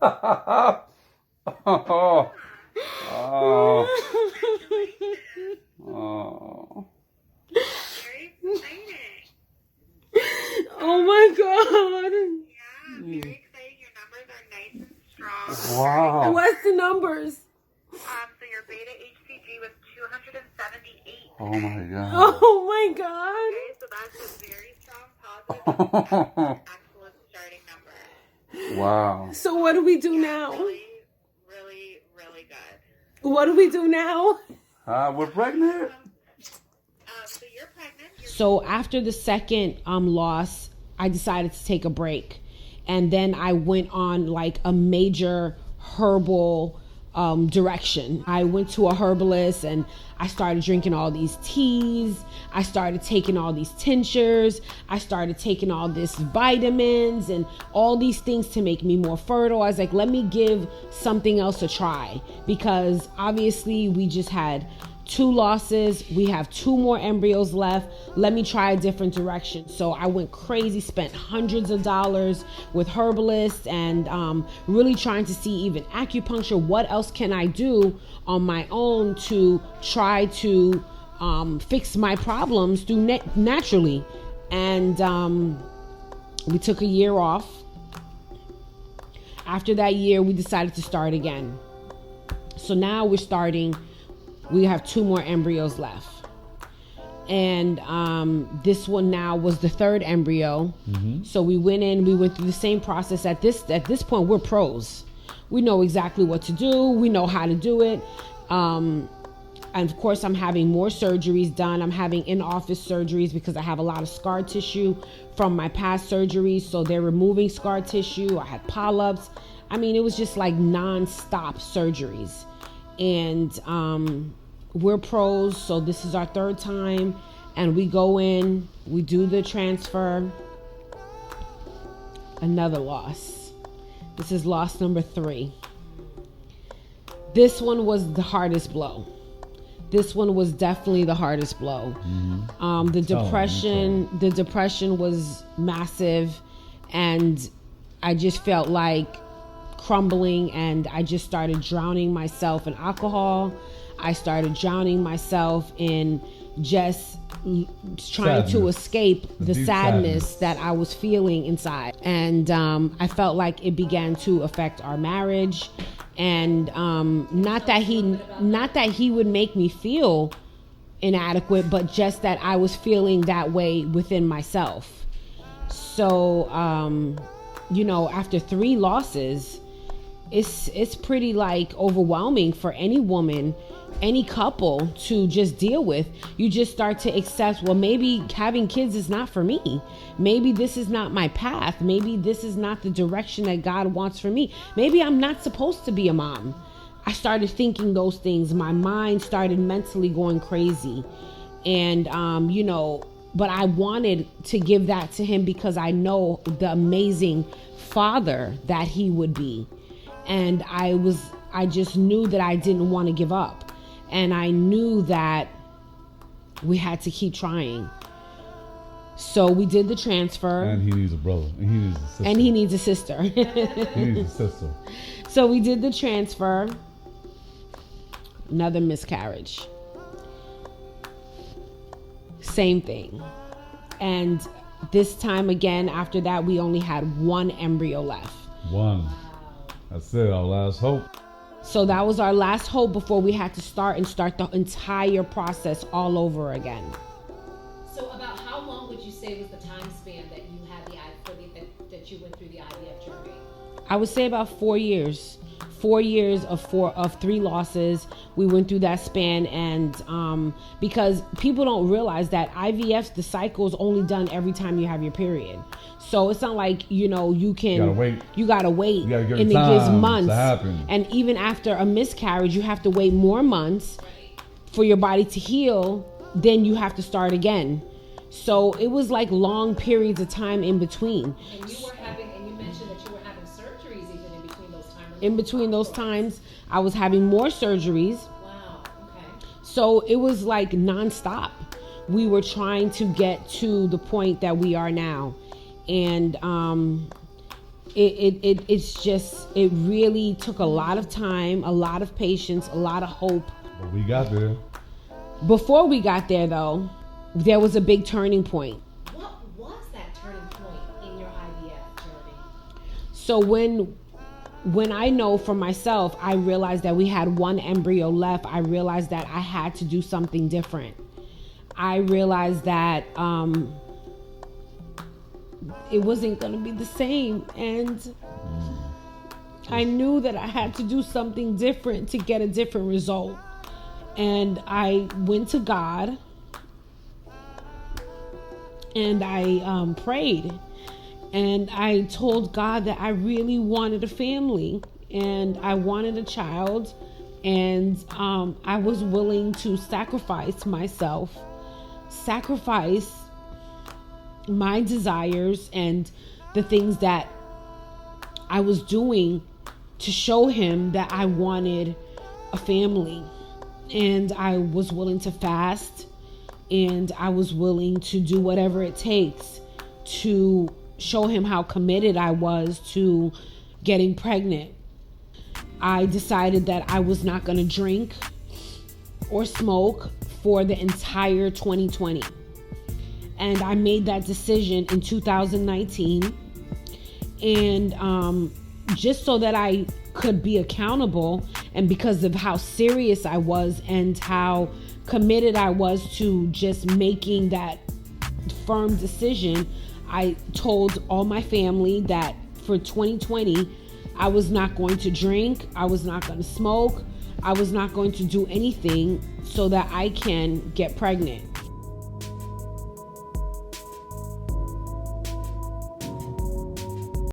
Oh. Oh. Oh. Very exciting. Oh my God. Yeah, very exciting. Your numbers are nice and strong. Wow. What's the numbers? So your beta HCG was 278. Oh my God. Oh my God. Okay, so that's a very strong positive. Excellent starting number. Wow. So what do we do now? Really, really, really good. What do we do now? We're pregnant. So you're pregnant. So after the second loss, I decided to take a break. And then I went on like a major herbal direction. I went to a herbalist and I started drinking all these teas. I started taking all these tinctures. I started taking all these vitamins and all these things to make me more fertile. I was like, let me give something else a try, because obviously we just had 2 losses. We have 2 more embryos left. Let me try a different direction. So I went crazy, spent hundreds of dollars with herbalists and really trying to see even acupuncture. What else can I do on my own to try to fix my problems through naturally? And we took a year off. After that year, we decided to start again. So now we're starting. We have 2 more embryos left. And this one now was the 3rd embryo. Mm-hmm. So we went through the same process. At this point, we're pros. We know exactly what to do. We know how to do it. And of course, I'm having more surgeries done. I'm having in-office surgeries because I have a lot of scar tissue from my past surgeries. So they're removing scar tissue. I had polyps. I mean, it was just like non-stop surgeries. And we're pros, so this is our 3rd time, and we go in, we do the transfer. Another loss. This is loss number 3. This one was the hardest blow. This one was definitely the hardest blow. Mm-hmm. The depression was massive, and I just felt like crumbling, and I just started drowning myself in alcohol. I started drowning myself in just trying to escape the sadness that I was feeling inside. And I felt like it began to affect our marriage. And not that he would make me feel inadequate, but just that I was feeling that way within myself. So, after 3 losses, it's pretty like overwhelming for any woman, any couple to just deal with. You just start to accept, well, maybe having kids is not for me. Maybe this is not my path. Maybe this is not the direction that God wants for me. Maybe I'm not supposed to be a mom. I started thinking those things. My mind started mentally going crazy. And, but I wanted to give that to him because I know the amazing father that he would be. And I just knew that I didn't want to give up. And I knew that we had to keep trying. So we did the transfer. And he needs a brother. And he needs a sister. And he needs a sister. He needs a sister. So we did the transfer. Another miscarriage. Same thing. And this time again, after that, we only had 1 embryo left. 1. That's it, our last hope. So that was our last hope before we had to start the entire process all over again. So about how long would you say was the time span that you had that you went through the IVF journey? I would say about 4 years. 4 years of 3 losses. We went through that span, and because people don't realize that IVF, the cycle is only done every time you have your period. So it's not like, you gotta wait. You gotta wait. And it gives months. And even after a miscarriage, you have to wait more months for your body to heal. Then you have to start again. So it was like long periods of time in between. And you mentioned that you were having surgeries even in between those times. In between those times, I was having more surgeries. Wow. Okay. So it was like nonstop. We were trying to get to the point that we are now. And it really took a lot of time, a lot of patience, a lot of hope. But we got there. Before we got there, though, there was a big turning point. What was that turning point in your IVF journey? So when I know for myself, I realized that we had one embryo left. I realized that I had to do something different. I realized that it wasn't going to be the same. And I knew that I had to do something different to get a different result. And I went to God and I prayed. And I told God that I really wanted a family and I wanted a child. And I was willing to sacrifice myself, sacrifice my desires and the things that I was doing to show him that I wanted a family. And I was willing to fast, and I was willing to do whatever it takes to show him how committed I was to getting pregnant. I decided that I was not going to drink or smoke for the entire 2020. And I made that decision in 2019. And just so that I could be accountable, and because of how serious I was and how committed I was to just making that firm decision, I told all my family that for 2020, I was not going to drink, I was not going to smoke, I was not going to do anything so that I can get pregnant.